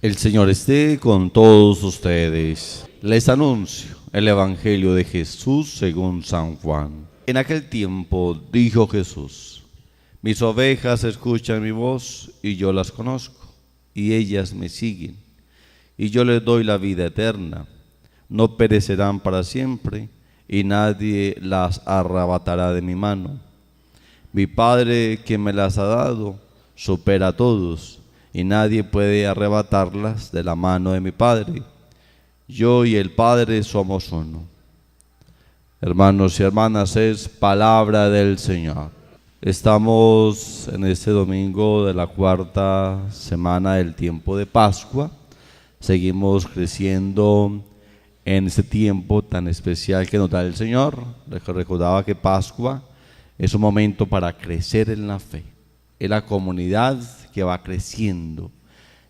El Señor esté con todos ustedes. Les anuncio el Evangelio de Jesús según San Juan. En aquel tiempo dijo Jesús: mis ovejas escuchan mi voz y yo las conozco, y ellas me siguen, y yo les doy la vida eterna. No perecerán para siempre, y nadie las arrebatará de mi mano. Mi Padre que me las ha dado supera a todos, y nadie puede arrebatarlas de la mano de mi Padre. Yo y el Padre somos uno. Hermanos y hermanas, es palabra del Señor. Estamos en este domingo de la cuarta semana del tiempo de Pascua. Seguimos creciendo en este tiempo tan especial que nos da el Señor. Les recordaba que Pascua es un momento para crecer en la fe. Es la comunidad que va creciendo,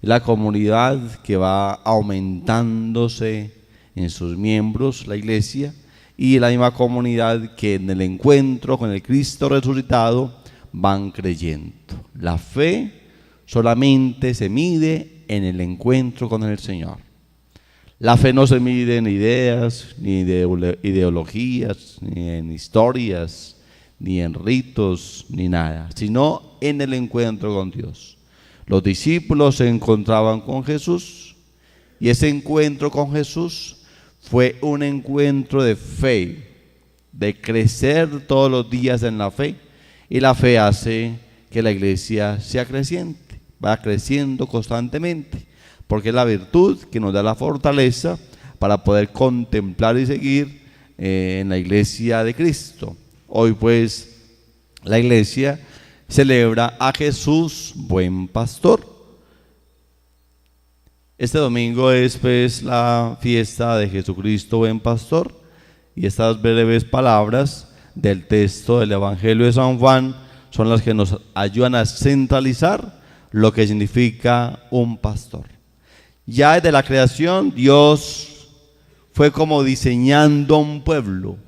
es la comunidad que va aumentándose en sus miembros, la iglesia, y la misma comunidad que en el encuentro con el Cristo resucitado van creyendo. La fe solamente se mide en el encuentro con el Señor. La fe no se mide en ideas, ni ideologías, ni en historias, ni en ritos, ni nada, sino en el encuentro con Dios. Los discípulos se encontraban con Jesús, y ese encuentro con Jesús fue un encuentro de fe, de crecer todos los días en la fe, y la fe hace que la iglesia sea creciente, va creciendo constantemente, porque es la virtud que nos da la fortaleza para poder contemplar y seguir en la iglesia de Cristo. Hoy pues la iglesia celebra a Jesús, buen pastor. Este domingo es pues la fiesta de Jesucristo, buen pastor, y estas breves palabras del texto del Evangelio de San Juan son las que nos ayudan a centralizar lo que significa un pastor. Ya desde la creación Dios fue como diseñando un pueblo,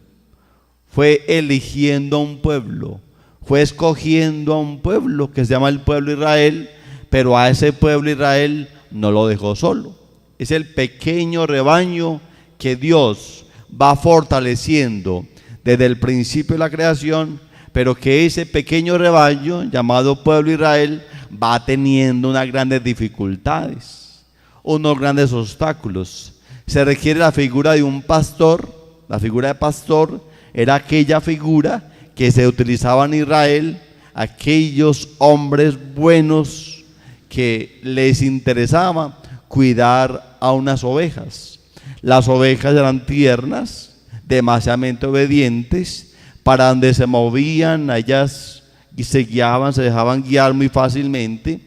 fue eligiendo un pueblo, fue escogiendo a un pueblo que se llama el pueblo Israel, pero a ese pueblo Israel no lo dejó solo. Es el pequeño rebaño que Dios va fortaleciendo desde el principio de la creación, pero que ese pequeño rebaño llamado pueblo Israel va teniendo unas grandes dificultades, unos grandes obstáculos. Se requiere la figura de un pastor. La figura de pastor era aquella figura que se utilizaba en Israel, aquellos hombres buenos que les interesaba cuidar a unas ovejas. Las ovejas eran tiernas, demasiadamente obedientes, para donde se movían, ellas se guiaban, se dejaban guiar muy fácilmente.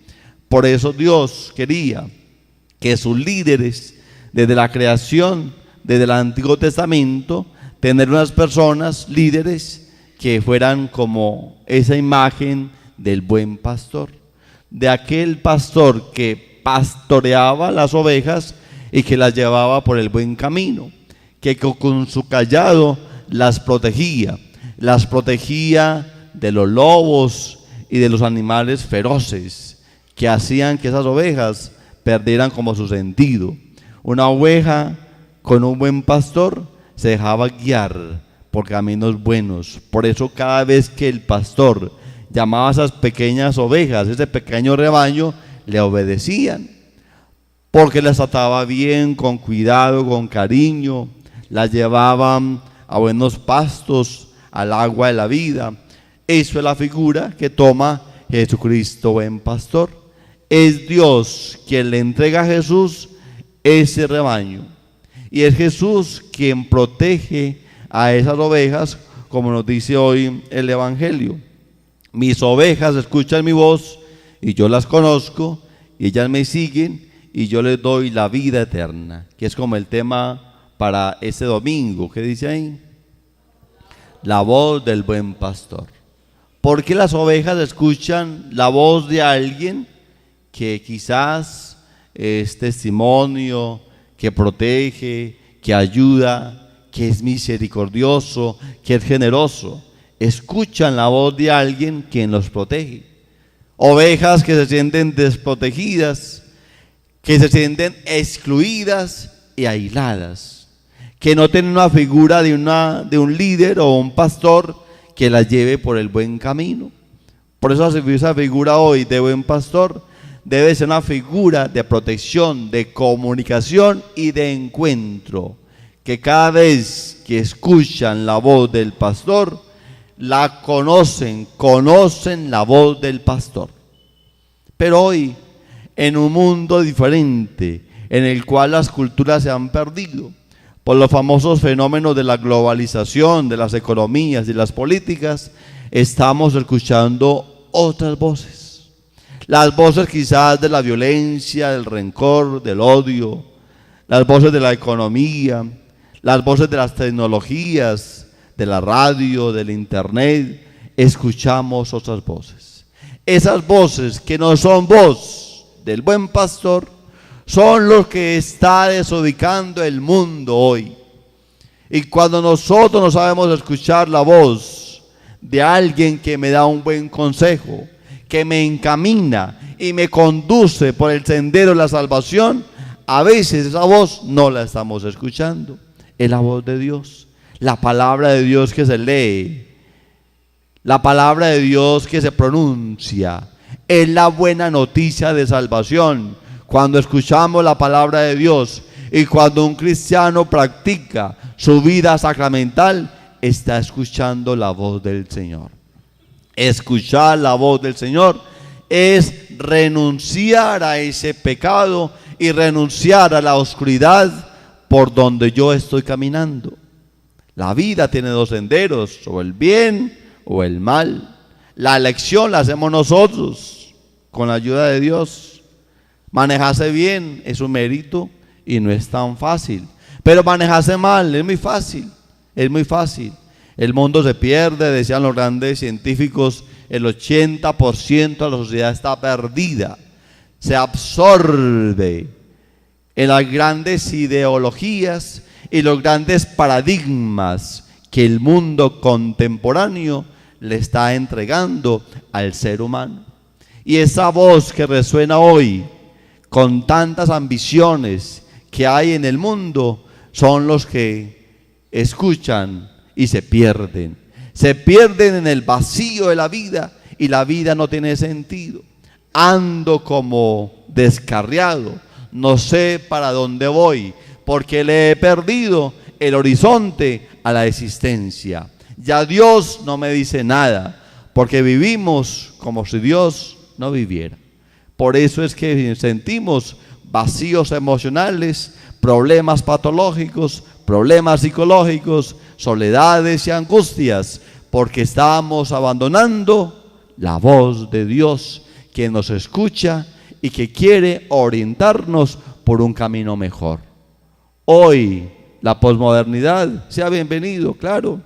Por eso Dios quería que sus líderes, desde la creación, desde el Antiguo Testamento, tener unas personas, líderes, que fueran como esa imagen del buen pastor, de aquel pastor que pastoreaba las ovejas y que las llevaba por el buen camino, que con su cayado las protegía de los lobos y de los animales feroces que hacían que esas ovejas perdieran como su sentido. Una oveja con un buen pastor se dejaba guiar por caminos buenos. Por eso cada vez que el pastor llamaba a esas pequeñas ovejas, ese pequeño rebaño, le obedecían, porque las trataba bien, con cuidado, con cariño, las llevaban a buenos pastos, al agua de la vida. Eso es la figura que toma Jesucristo, buen pastor. Es Dios quien le entrega a Jesús ese rebaño, y es Jesús quien protege a esas ovejas, como nos dice hoy el Evangelio. Mis ovejas escuchan mi voz y yo las conozco, y ellas me siguen, y yo les doy la vida eterna, que es como el tema para este domingo. ¿Qué dice ahí? La voz del buen pastor. ¿Por qué las ovejas escuchan la voz de alguien que quizás es testimonio, que protege, que ayuda, que es misericordioso, que es generoso? Escuchan la voz de alguien quien los protege. Ovejas que se sienten desprotegidas, que se sienten excluidas y aisladas, que no tienen una figura de un líder o un pastor que las lleve por el buen camino. Por eso esa figura hoy de buen pastor debe ser una figura de protección, de comunicación y de encuentro, que cada vez que escuchan la voz del pastor, la conocen la voz del pastor. Pero hoy, en un mundo diferente, en el cual las culturas se han perdido por los famosos fenómenos de la globalización, de las economías y las políticas, estamos escuchando otras voces. Las voces quizás de la violencia, del rencor, del odio, las voces de la economía, las voces de las tecnologías, de la radio, del internet. Escuchamos otras voces. Esas voces que no son voz del buen pastor son los que está desubicando el mundo hoy. Y cuando nosotros no sabemos escuchar la voz de alguien que me da un buen consejo, que me encamina y me conduce por el sendero de la salvación, a veces esa voz no la estamos escuchando. Es la voz de Dios, la palabra de Dios que se lee, la palabra de Dios que se pronuncia. Es la buena noticia de salvación. Cuando escuchamos la palabra de Dios y cuando un cristiano practica su vida sacramental, está escuchando la voz del Señor. Escuchar la voz del Señor es renunciar a ese pecado y renunciar a la oscuridad por donde yo estoy caminando. La vida tiene dos senderos, o el bien o el mal. La elección la hacemos nosotros con la ayuda de Dios. Manejarse bien es un mérito y no es tan fácil. Pero manejarse mal es muy fácil, es muy fácil. El mundo se pierde, decían los grandes científicos, el 80% de la sociedad está perdida. Se absorbe en las grandes ideologías y los grandes paradigmas que el mundo contemporáneo le está entregando al ser humano. Y esa voz que resuena hoy con tantas ambiciones que hay en el mundo son los que escuchan y se pierden en el vacío de la vida, y la vida no tiene sentido. Ando como descarriado, no sé para dónde voy, porque le he perdido el horizonte a la existencia. Ya Dios no me dice nada, porque vivimos como si Dios no viviera. Por eso es que sentimos vacíos emocionales, problemas patológicos, problemas psicológicos, soledades y angustias, porque estamos abandonando la voz de Dios que nos escucha y que quiere orientarnos por un camino mejor. Hoy la posmodernidad, sea bienvenido, claro.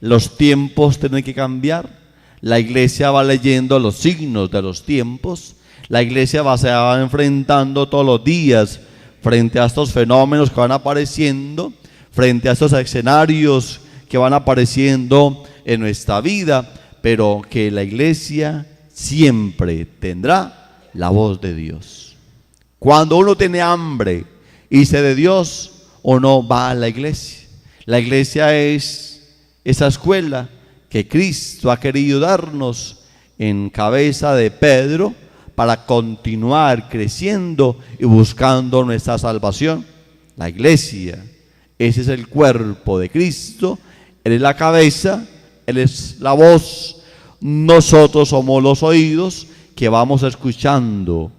Los tiempos tienen que cambiar. La iglesia va leyendo los signos de los tiempos. La iglesia se va enfrentando todos los días frente a estos fenómenos que van apareciendo, frente a estos escenarios que van apareciendo en nuestra vida, pero que la iglesia siempre tendrá la voz de Dios. Cuando uno tiene hambre y sed de Dios, uno va a la iglesia. La iglesia es esa escuela que Cristo ha querido darnos en cabeza de Pedro, para continuar creciendo y buscando nuestra salvación. La iglesia, ese es el cuerpo de Cristo. Él es la cabeza, Él es la voz. Nosotros somos los oídos que vamos escuchando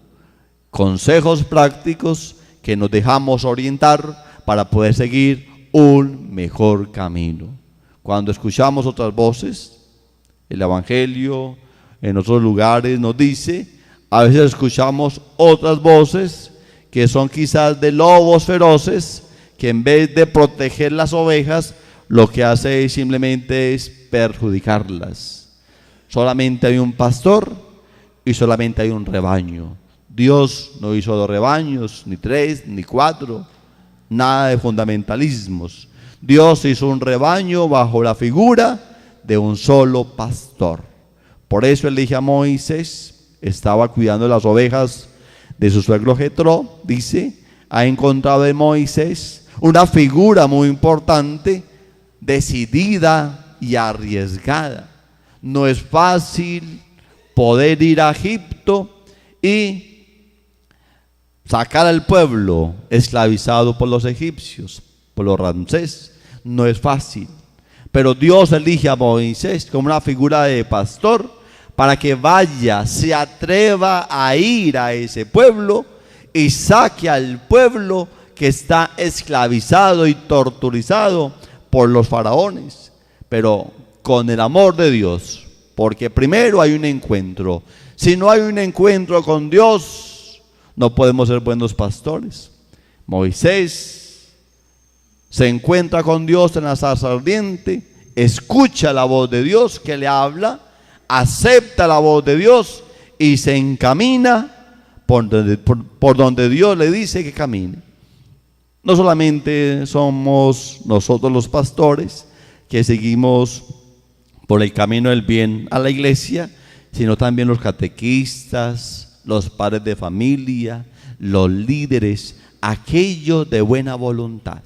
consejos prácticos que nos dejamos orientar para poder seguir un mejor camino. Cuando escuchamos otras voces, el Evangelio en otros lugares nos dice, a veces escuchamos otras voces que son quizás de lobos feroces, que en vez de proteger las ovejas, lo que hace simplemente es perjudicarlas. Solamente hay un pastor y solamente hay un rebaño. Dios no hizo 2 rebaños, ni 3, ni 4, nada de fundamentalismos. Dios hizo un rebaño bajo la figura de un solo pastor. Por eso Él dijo a Moisés, estaba cuidando las ovejas de su suegro Jetro, dice, ha encontrado en Moisés una figura muy importante, decidida y arriesgada. No es fácil poder ir a Egipto y sacar al pueblo esclavizado por los egipcios, por los Ramsés. No es fácil. Pero Dios elige a Moisés como una figura de pastor para que vaya, se atreva a ir a ese pueblo y saque al pueblo que está esclavizado y torturizado por los faraones. Pero con el amor de Dios, porque primero hay un encuentro. Si no hay un encuentro con Dios, no podemos ser buenos pastores. Moisés se encuentra con Dios en la zarza ardiente, escucha la voz de Dios que le habla, acepta la voz de Dios y se encamina por donde Dios le dice que camine. No solamente somos nosotros los pastores que seguimos por el camino del bien a la iglesia, sino también los catequistas, los padres de familia, los líderes, aquellos de buena voluntad.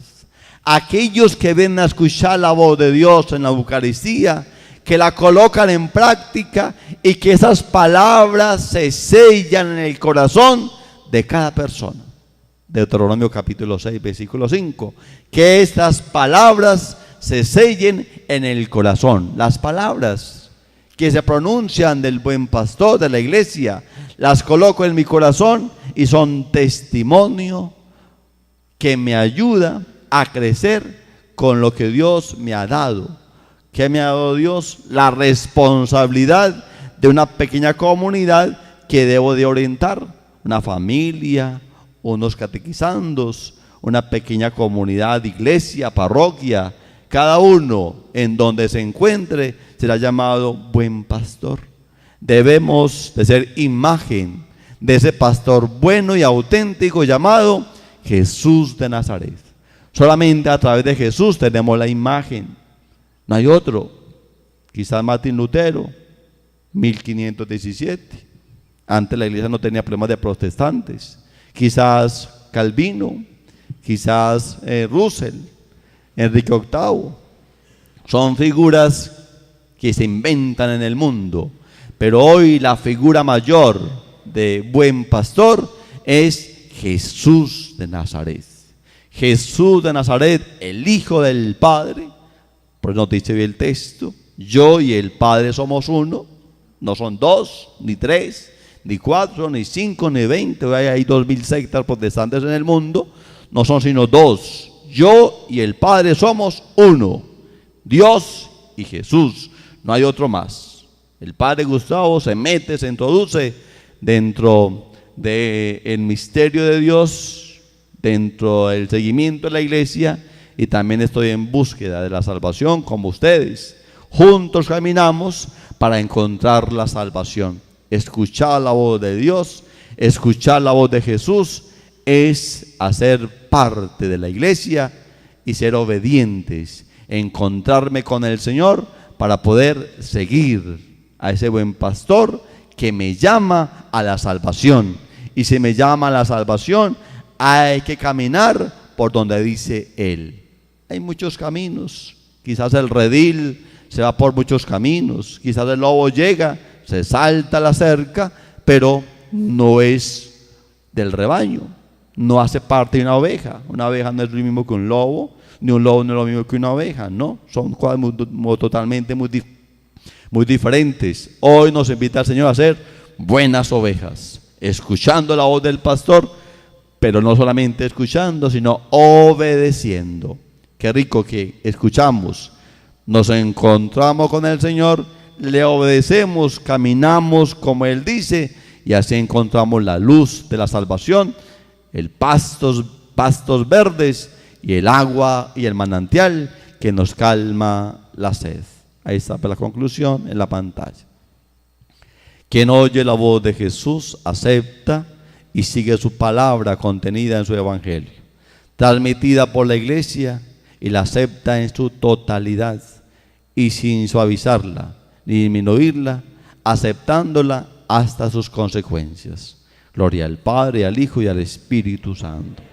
Aquellos que ven a escuchar la voz de Dios en la Eucaristía, que la colocan en práctica y que esas palabras se sellan en el corazón de cada persona. Deuteronomio capítulo 6, versículo 5. Que estas palabras se sellen en el corazón. Las palabras que se pronuncian del buen pastor de la iglesia, las coloco en mi corazón y son testimonio que me ayuda a crecer con lo que Dios me ha dado. ¿Qué me ha dado Dios? La responsabilidad de una pequeña comunidad que debo de orientar. Una familia, unos catequizandos, una pequeña comunidad, iglesia, parroquia. Cada uno en donde se encuentre será llamado buen pastor. Debemos de ser imagen de ese pastor bueno y auténtico llamado Jesús de Nazaret. Solamente a través de Jesús tenemos la imagen. No hay otro. Quizás Martín Lutero, 1517. Antes la iglesia no tenía problemas de protestantes. Quizás Calvino, quizás Russell, Enrique VIII. Son figuras que se inventan en el mundo. Pero hoy la figura mayor de buen pastor es Jesús de Nazaret. Jesús de Nazaret, el Hijo del Padre. Pues nos dice bien el texto, yo y el Padre somos uno. No son dos, ni tres, ni cuatro, ni cinco, ni 20. Hoy hay 2000 sectas protestantes en el mundo. No son sino dos. Yo y el Padre somos uno. Dios y Jesús. No hay otro más. El Padre Gustavo se mete, se introduce dentro del misterio de Dios, dentro del seguimiento de la iglesia, y también estoy en búsqueda de la salvación como ustedes. Juntos caminamos para encontrar la salvación. Escuchar la voz de Dios, escuchar la voz de Jesús, es hacer parte de la iglesia y ser obedientes, encontrarme con el Señor para poder seguir a ese buen pastor que me llama a la salvación. Y si me llama a la salvación, hay que caminar por donde dice Él. Hay muchos caminos. Quizás el redil se va por muchos caminos. Quizás el lobo llega, se salta la cerca, pero no es del rebaño. No hace parte de una oveja. Una oveja no es lo mismo que un lobo, ni un lobo no es lo mismo que una oveja. No, son cosas totalmente muy diferentes. Hoy nos invita el Señor a ser buenas ovejas, escuchando la voz del pastor, pero no solamente escuchando, sino obedeciendo. Qué rico que escuchamos, nos encontramos con el Señor, le obedecemos, caminamos como Él dice, y así encontramos la luz de la salvación, el pastos verdes y el agua y el manantial que nos calma la sed. Ahí está la conclusión en la pantalla. Quien oye la voz de Jesús acepta y sigue su palabra contenida en su evangelio, transmitida por la iglesia, y la acepta en su totalidad y sin suavizarla ni disminuirla, aceptándola hasta sus consecuencias. Gloria al Padre, al Hijo y al Espíritu Santo.